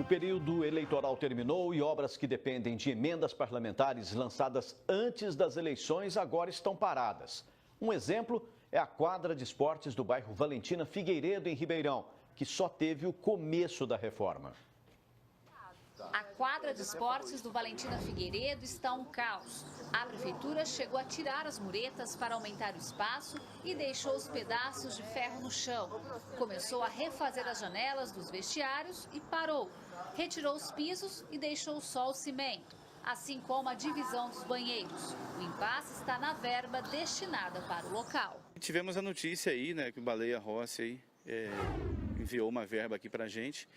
O período eleitoral terminou e obras que dependem de emendas parlamentares lançadas antes das eleições agora estão paradas. Um exemplo é a quadra de esportes do bairro Valentina Figueiredo, em Ribeirão, que só teve o começo da reforma. A quadra de esportes do Valentina Figueiredo está um caos. A prefeitura chegou a tirar as muretas para aumentar o espaço e deixou os pedaços de ferro no chão. Começou a refazer as janelas dos vestiários e parou. Retirou os pisos e deixou só o cimento, assim como a divisão dos banheiros. O impasse está na verba destinada para o local. Tivemos a notícia aí, né, que o Baleia Rossi aí, enviou uma verba aqui para a gente.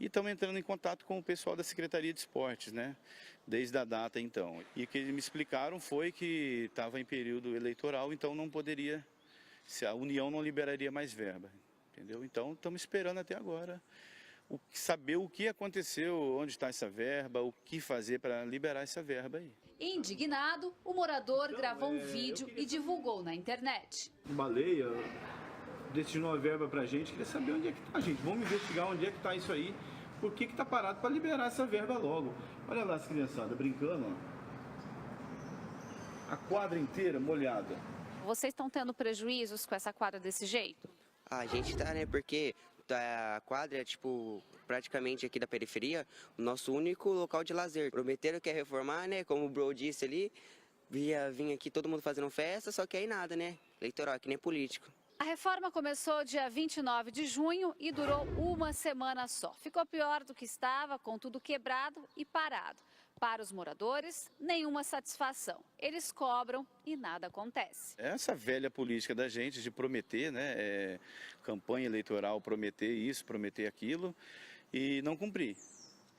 E estamos entrando em contato com o pessoal da Secretaria de Esportes, né? Desde a data então. E o que eles me explicaram foi que estava em período eleitoral, então não poderia, se a União não liberaria mais verba, entendeu? Então estamos esperando até agora saber o que aconteceu, onde está essa verba, o que fazer para liberar essa verba aí. Indignado, o morador gravou um vídeo e divulgou na internet. Baleia destinou a verba pra gente, queria saber onde é que tá, gente. Vamos investigar onde é que tá isso aí, por que tá parado para liberar essa verba logo. Olha lá as criançadas brincando, ó. A quadra inteira molhada. Vocês estão tendo prejuízos com essa quadra desse jeito? A gente tá, né, porque a quadra é, tipo, praticamente aqui da periferia, o nosso único local de lazer. Prometeram que ia reformar, né, como o Bro disse ali, ia vir aqui todo mundo fazendo festa, só que aí nada, né, eleitoral, que nem político. A reforma começou dia 29 de junho e durou uma semana só. Ficou pior do que estava, com tudo quebrado e parado. Para os moradores, nenhuma satisfação. Eles cobram e nada acontece. Essa velha política da gente de prometer, né, campanha eleitoral, prometer isso, prometer aquilo e não cumprir.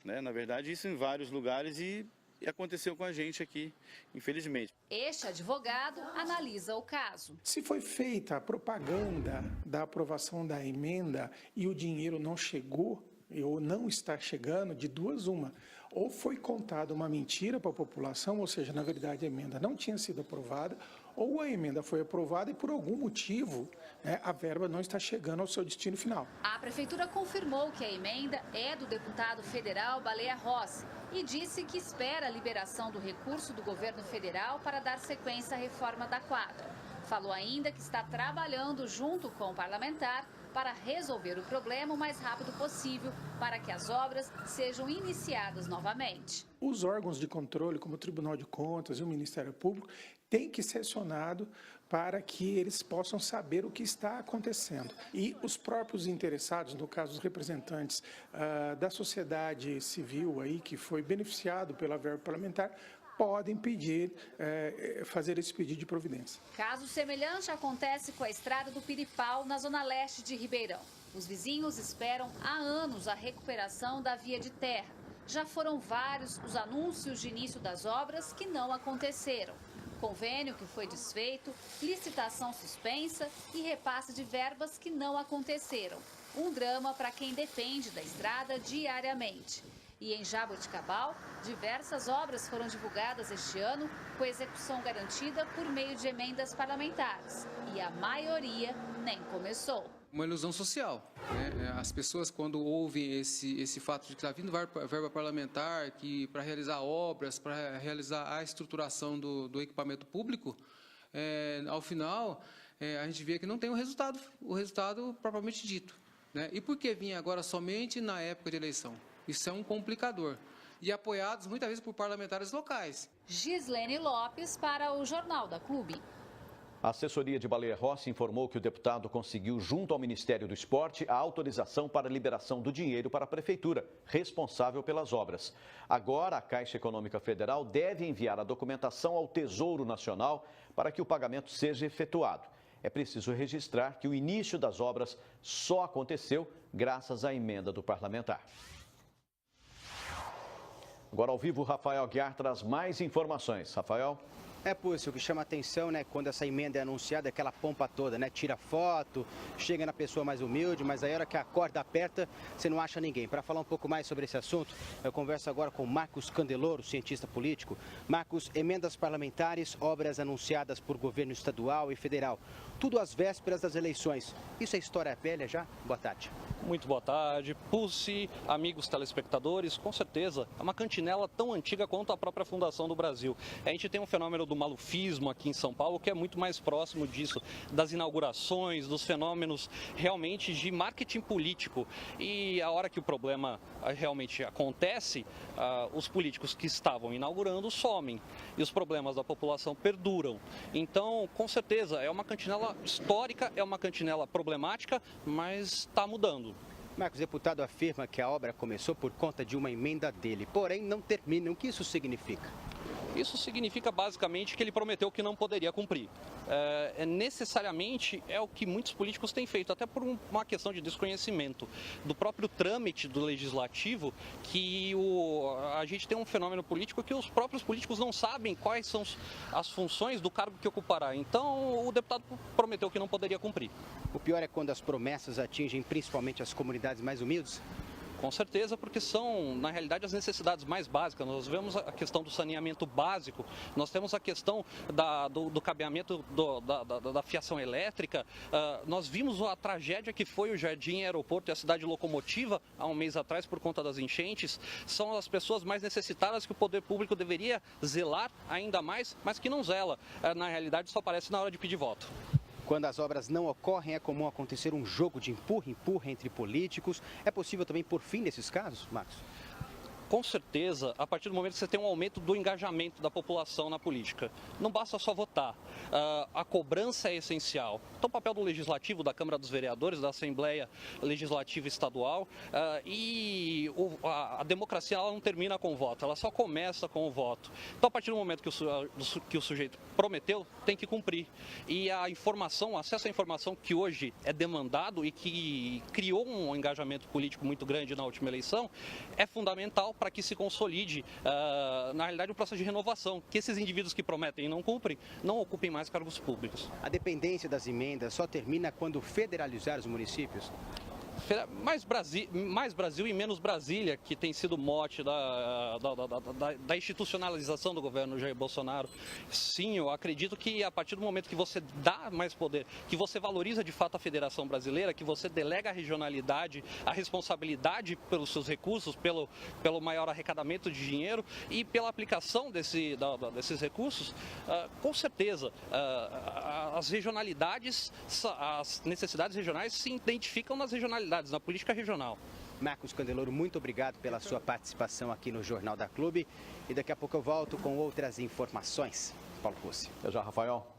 Né? Na verdade, isso em vários lugares e aconteceu com a gente aqui, infelizmente. Este advogado analisa o caso. Se foi feita a propaganda da aprovação da emenda e o dinheiro não chegou, ou não está chegando, de duas uma. Ou foi contada uma mentira para a população, ou seja, na verdade a emenda não tinha sido aprovada, ou a emenda foi aprovada e por algum motivo, né, a verba não está chegando ao seu destino final. A prefeitura confirmou que a emenda é do deputado federal Baleia Rossi e disse que espera a liberação do recurso do governo federal para dar sequência à reforma da quadra. Falou ainda que está trabalhando junto com o parlamentar para resolver o problema o mais rápido possível, para que as obras sejam iniciadas novamente. Os órgãos de controle, como o Tribunal de Contas e o Ministério Público, têm que ser acionados para que eles possam saber o que está acontecendo. E os próprios interessados, no caso os representantes da sociedade civil, aí, que foi beneficiado pela verba parlamentar, podem pedir, fazer esse pedido de providência. Caso semelhante acontece com a estrada do Piripau, na zona leste de Ribeirão. Os vizinhos esperam há anos a recuperação da via de terra. Já foram vários os anúncios de início das obras que não aconteceram. Convênio que foi desfeito, licitação suspensa e repasse de verbas que não aconteceram. Um drama para quem depende da estrada diariamente. E em Jaboticabal, diversas obras foram divulgadas este ano com execução garantida por meio de emendas parlamentares. E a maioria nem começou. Uma ilusão social, né? As pessoas, quando ouvem esse fato de que está vindo verba parlamentar para realizar obras, para realizar a estruturação do equipamento público, ao final a gente vê que não tem o resultado propriamente dito. Né? E por que vinha agora somente na época de eleição? Isso é um complicador. E apoiados muitas vezes por parlamentares locais. Gislene Lopes para o Jornal da Clube. A assessoria de Baleia Rossi informou que o deputado conseguiu, junto ao Ministério do Esporte, a autorização para a liberação do dinheiro para a prefeitura, responsável pelas obras. Agora, a Caixa Econômica Federal deve enviar a documentação ao Tesouro Nacional para que o pagamento seja efetuado. É preciso registrar que o início das obras só aconteceu graças à emenda do parlamentar. Agora, ao vivo, Rafael Aguiar traz mais informações. Rafael. Púcio, o que chama atenção, né, quando essa emenda é anunciada, é aquela pompa toda, né? Tira foto, chega na pessoa mais humilde, mas aí a hora que a corda aperta, você não acha ninguém. Para falar um pouco mais sobre esse assunto, eu converso agora com Marcos Candeloro, cientista político. Marcos, emendas parlamentares, obras anunciadas por governo estadual e federal, tudo às vésperas das eleições. Isso é história velha já? Boa tarde. Muito boa tarde, Pulse, amigos telespectadores, com certeza é uma cantinela tão antiga quanto a própria fundação do Brasil. A gente tem um fenômeno do malufismo aqui em São Paulo que é muito mais próximo disso, das inaugurações, dos fenômenos realmente de marketing político. E a hora que o problema realmente acontece, os políticos que estavam inaugurando somem e os problemas da população perduram. Então, com certeza, é uma cantinela histórica, é uma cantinela problemática, mas está mudando. Marcos, o deputado afirma que a obra começou por conta de uma emenda dele, porém não termina. O que isso significa? Isso significa basicamente que ele prometeu que não poderia cumprir. Necessariamente é o que muitos políticos têm feito, até por uma questão de desconhecimento do próprio trâmite do legislativo, que a gente tem um fenômeno político que os próprios políticos não sabem quais são as funções do cargo que ocupará. Então o deputado prometeu que não poderia cumprir. O pior é quando as promessas atingem principalmente as comunidades mais humildes? Com certeza, porque são, na realidade, as necessidades mais básicas. Nós vemos a questão do saneamento básico, nós temos a questão do cabeamento da fiação elétrica, nós vimos a tragédia que foi o Jardim Aeroporto e a cidade locomotiva há um mês atrás por conta das enchentes. São as pessoas mais necessitadas que o poder público deveria zelar ainda mais, mas que não zela. Na realidade, só aparece na hora de pedir voto. Quando as obras não ocorrem, é comum acontecer um jogo de empurra-empurra entre políticos. É possível também pôr fim nesses casos, Marcos? Com certeza, a partir do momento que você tem um aumento do engajamento da população na política. Não basta só votar, a cobrança é essencial. Então o papel do Legislativo, da Câmara dos Vereadores, da Assembleia Legislativa Estadual, a democracia ela não termina com o voto, ela só começa com o voto. Então a partir do momento que o sujeito prometeu, tem que cumprir. E a informação, o acesso à informação que hoje é demandado e que criou um engajamento político muito grande na última eleição, é fundamental para que se consolide, na realidade, o processo de renovação, que esses indivíduos que prometem e não cumprem, não ocupem mais cargos públicos. A dependência das emendas só termina quando federalizar os municípios? Mais Brasil e menos Brasília, que tem sido o mote da institucionalização do governo Jair Bolsonaro. Sim, eu acredito que a partir do momento que você dá mais poder, que você valoriza de fato a Federação Brasileira, que você delega a regionalidade, a responsabilidade pelos seus recursos, pelo maior arrecadamento de dinheiro e pela aplicação desses recursos, com certeza as regionalidades, as necessidades regionais se identificam nas regionalidades, na política regional. Marcos Candeloro, muito obrigado pela sua participação aqui no Jornal da Clube. E daqui a pouco eu volto com outras informações. Paulo Pulse. Até já, Rafael.